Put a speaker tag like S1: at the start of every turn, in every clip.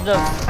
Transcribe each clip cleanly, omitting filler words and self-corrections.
S1: was just...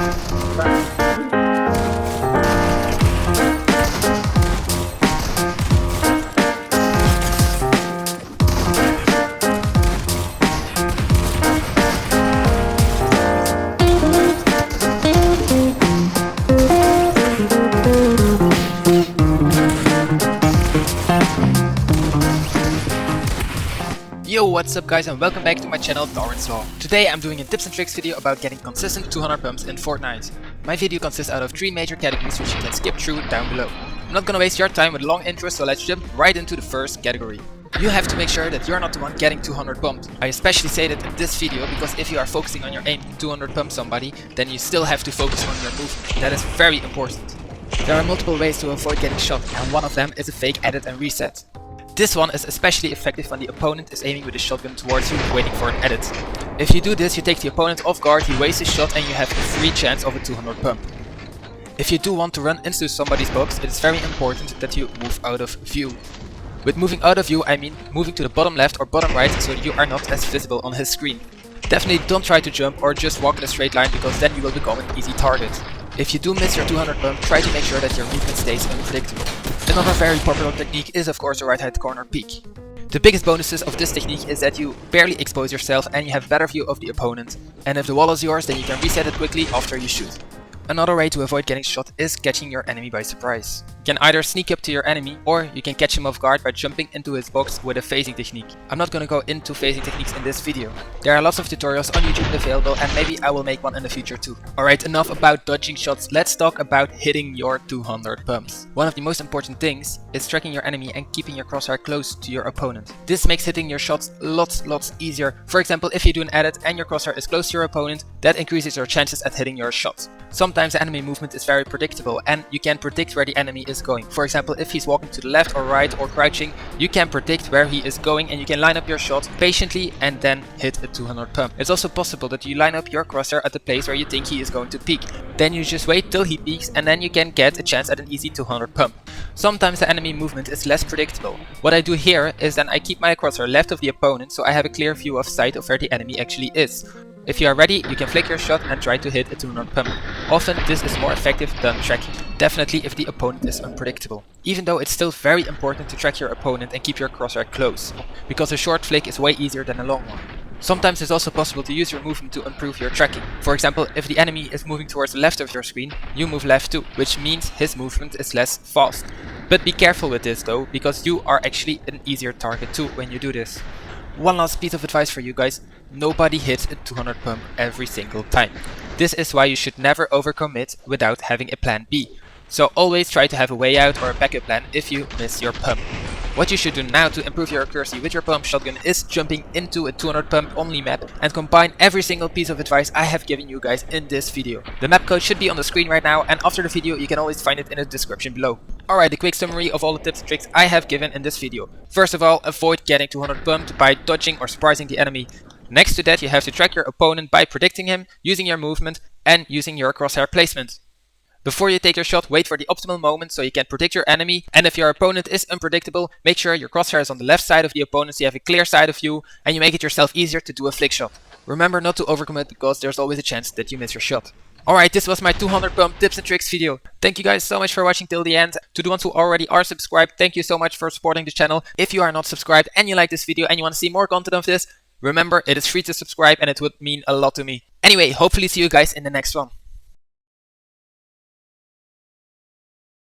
S2: Yo, what's up guys, and welcome back to my channel Darwin's Law. Today I'm doing a tips and tricks video about getting consistent 200 pumps in Fortnite. My video consists out of 3 major categories which you can skip through down below. I'm not gonna waste your time with long intros, so let's jump right into the first category. You have to make sure that you're not the one getting 200 pumped. I especially say that in this video because if you are focusing on your aim to 200 pump somebody, then you still have to focus on your movement. That is very important. There are multiple ways to avoid getting shot, and one of them is a fake edit and reset. This one is especially effective when the opponent is aiming with a shotgun towards you, waiting for an edit. If you do this, you take the opponent off guard, he wastes his shot and you have a free chance of a 200 pump. If you do want to run into somebody's box, it is very important that you move out of view. With moving out of view, I mean moving to the bottom left or bottom right so you are not as visible on his screen. Definitely don't try to jump or just walk in a straight line because then you will become an easy target. If you do miss your 200 pump, try to make sure that your movement stays unpredictable. Another very popular technique is of course the right hand corner peek. The biggest bonuses of this technique is that you barely expose yourself and you have better view of the opponent, and if the wall is yours then you can reset it quickly after you shoot. Another way to avoid getting shot is catching your enemy by surprise. You can either sneak up to your enemy or you can catch him off guard by jumping into his box with a phasing technique. I'm not gonna go into phasing techniques in this video. There are lots of tutorials on YouTube available and maybe I will make one in the future too. Alright, enough about dodging shots, let's talk about hitting your 200 pumps. One of the most important things is tracking your enemy and keeping your crosshair close to your opponent. This makes hitting your shots lots easier. For example, if you do an edit and your crosshair is close to your opponent, that increases your chances at hitting your shot. Sometimes the enemy movement is very predictable and you can predict where the enemy is going. For example, if he's walking to the left or right or crouching, you can predict where he is going and you can line up your shot patiently and then hit a 200 pump. It's also possible that you line up your crosshair at the place where you think he is going to peek. Then you just wait till he peeks and then you can get a chance at an easy 200 pump. Sometimes the enemy movement is less predictable. What I do here is then I keep my crosshair left of the opponent so I have a clear view of sight of where the enemy actually is. If you are ready, you can flick your shot and try to hit a 200 pump. Often this is more effective than tracking, definitely if the opponent is unpredictable. Even though it's still very important to track your opponent and keep your crosshair close, because a short flick is way easier than a long one. Sometimes it's also possible to use your movement to improve your tracking. For example, if the enemy is moving towards the left of your screen, you move left too, which means his movement is less fast. But be careful with this though, because you are actually an easier target too when you do this. One last piece of advice for you guys, nobody hits a 200 pump every single time. This is why you should never overcommit without having a plan B. So always try to have a way out or a backup plan if you miss your pump. What you should do now to improve your accuracy with your pump shotgun is jumping into a 200 pump only map and combine every single piece of advice I have given you guys in this video. The map code should be on the screen right now and after the video you can always find it in the description below. Alright, a quick summary of all the tips and tricks I have given in this video. First of all, avoid getting 200 pumped by dodging or surprising the enemy. Next to that, you have to track your opponent by predicting him, using your movement and using your crosshair placement. Before you take your shot, wait for the optimal moment so you can predict your enemy, and if your opponent is unpredictable, make sure your crosshair is on the left side of the opponent so you have a clear side of view and you make it yourself easier to do a flick shot. Remember not to overcommit because there's always a chance that you miss your shot. Alright, this was my 200 pump tips and tricks video. Thank you guys so much for watching till the end. To the ones who already are subscribed, thank you so much for supporting the channel. If you are not subscribed and you like this video and you want to see more content of this, remember it is free to subscribe and it would mean a lot to me. Anyway, hopefully see you guys in the next one.